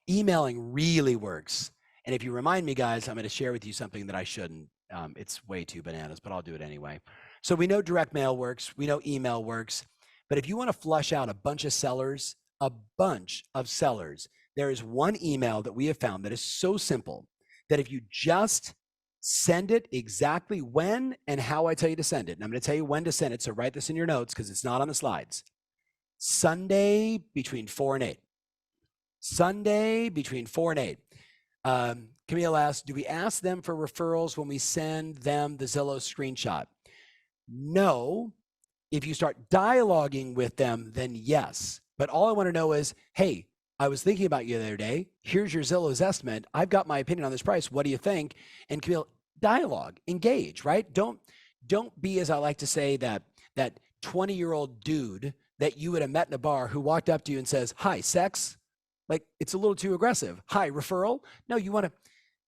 Emailing really works. And if you remind me, guys, I'm going to share with you something that I shouldn't. It's way too bananas, but I'll do it anyway. So we know direct mail works. We know email works. But if you want to flush out a bunch of sellers, there is one email that we have found that is so simple that if you just send it exactly when and how I tell you to send it, and I'm going to tell you when to send it, so write this in your notes because it's not on the slides. Sunday between 4 and 8. Sunday between 4 and 8. Camille asks, do we ask them for referrals when we send them the Zillow screenshot? No. If you start dialoguing with them, then yes. But all I want to know is, hey, I was thinking about you the other day. Here's your Zillow's estimate. I've got my opinion on this price. What do you think? And Camille, dialogue, engage, right? Don't be, as I like to say, that 20-year-old dude that you would have met in a bar who walked up to you and says, hi, sex. Like, it's a little too aggressive. Hi, referral. No, you want to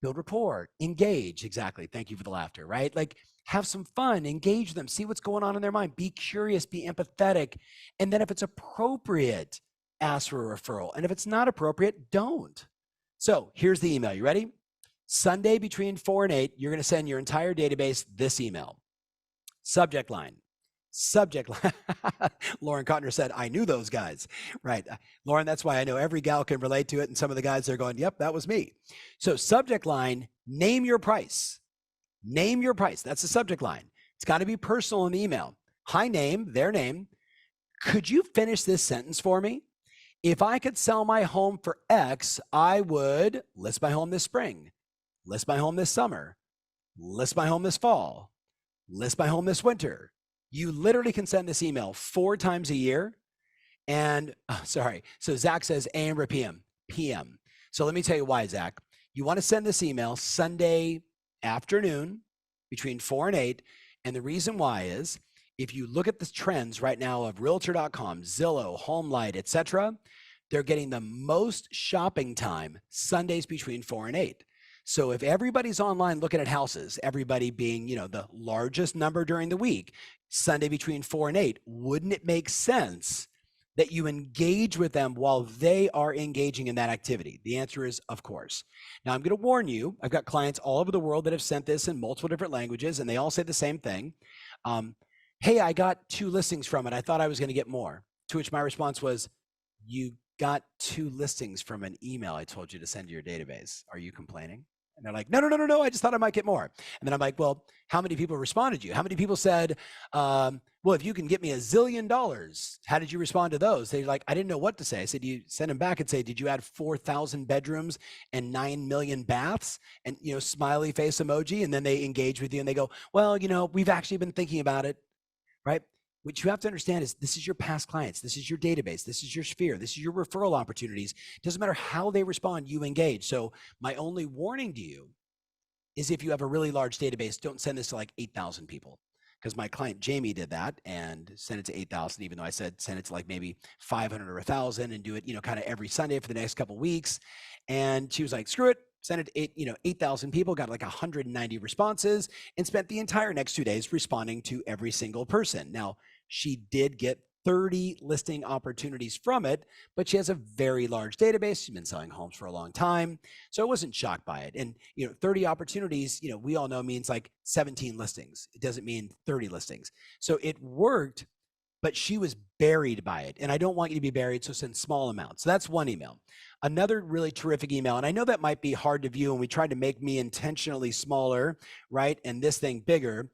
build rapport, engage. Exactly. Thank you for the laughter, right? Like, have some fun, engage them, see what's going on in their mind, be curious, be empathetic. And then if it's appropriate, ask for a referral. And if it's not appropriate, don't. So here's the email. You ready? Sunday between 4 and 8, you're going to send your entire database this email. Subject line. Lauren Cotner said, I knew those guys. Right. Lauren, that's why I know every gal can relate to it. And some of the guys, they're going, yep, that was me. So subject line, name your price. Name your price. That's the subject line. It's got to be personal in the email. Hi, name, their name. Could you finish this sentence for me? If I could sell my home for X, I would list my home this spring, list my home this summer, list my home this fall, list my home this winter. You literally can send this email 4 times a year. And so Zach says AM or PM? PM. So let me tell you why, Zach. You want to send this email Sunday afternoon between 4 and 8. And the reason why is if you look at the trends right now of realtor.com, Zillow, HomeLight, etc., they're getting the most shopping time Sundays between 4 and 8. So if everybody's online looking at houses, everybody being, the largest number during the week, Sunday between 4 and 8, wouldn't it make sense that you engage with them while they are engaging in that activity? The answer is, of course. Now, I'm going to warn you, I've got clients all over the world that have sent this in multiple different languages, and they all say the same thing. Hey, I got 2 listings from it. I thought I was going to get more. To which my response was, you got 2 listings from an email I told you to send to your database. Are you complaining? And they're like, no, I just thought I might get more. And then I'm like, well, how many people responded to you? How many people said, well, if you can get me $1 zillion, how did you respond to those? They're like, I didn't know what to say. I said, you send them back and say, did you add 4,000 bedrooms and 9 million baths? And, smiley face emoji. And then they engage with you and they go, well, we've actually been thinking about it, right? What you have to understand is this is your past clients. This is your database. This is your sphere. This is your referral opportunities. It doesn't matter how they respond, you engage. So my only warning to you is if you have a really large database, don't send this to like 8,000 people. Because my client Jamie did that and sent it to 8,000, even though I said send it to like maybe 500 or 1,000 and do it, kind of every Sunday for the next couple of weeks. And she was like, screw it. Sent it to 8,000 people, got like 190 responses, and spent the entire next 2 days responding to every single person. Now, she did get 30 listing opportunities from it, but she has a very large database. She's been selling homes for a long time. So I wasn't shocked by it. And, 30 opportunities, we all know means like 17 listings. It doesn't mean 30 listings. So it worked, but she was buried by it. And I don't want you to be buried, so send small amounts. So that's one email. Another really terrific email, and I know that might be hard to view, and we tried to make me intentionally smaller, right, and this thing bigger.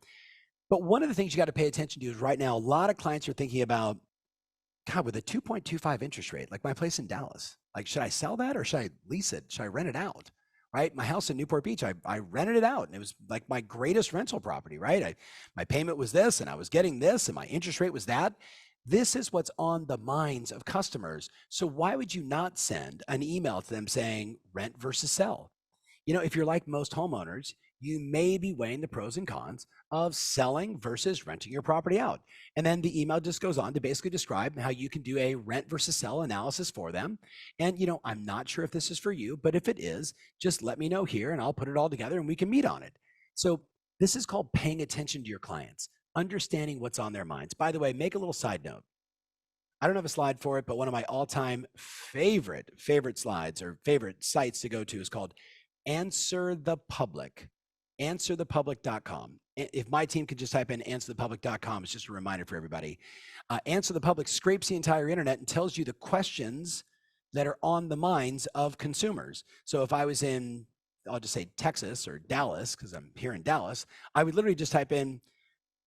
But one of the things you got to pay attention to is right now, a lot of clients are thinking about, God, with a 2.25 interest rate, like my place in Dallas, like, should I sell that or should I lease it? Should I rent it out? Right? My house in Newport Beach, I rented it out and it was like my greatest rental property, right? My payment was this and I was getting this and my interest rate was that. This is what's on the minds of customers. So why would you not send an email to them saying rent versus sell? If you're like most homeowners, you may be weighing the pros and cons of selling versus renting your property out. And then the email just goes on to basically describe how you can do a rent versus sell analysis for them. And, I'm not sure if this is for you, but if it is, just let me know here and I'll put it all together and we can meet on it. So this is called paying attention to your clients, understanding what's on their minds. By the way, make a little side note. I don't have a slide for it, but one of my all-time favorite slides or favorite sites to go to is called Answer the Public, answerthepublic.com. If my team could just type in answerthepublic.com, it's just a reminder for everybody. Answer the Public scrapes the entire internet and tells you the questions that are on the minds of consumers. So if I was in, I'll just say Texas or Dallas, because I'm here in Dallas, I would literally just type in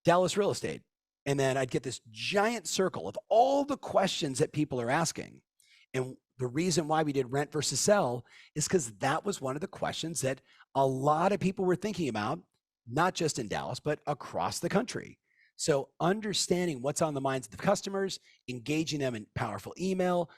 Dallas real estate. And then I'd get this giant circle of all the questions that people are asking. And the reason why we did rent versus sell is because that was one of the questions that a lot of people were thinking about, not just in Dallas, but across the country. So understanding what's on the minds of the customers, engaging them in powerful email,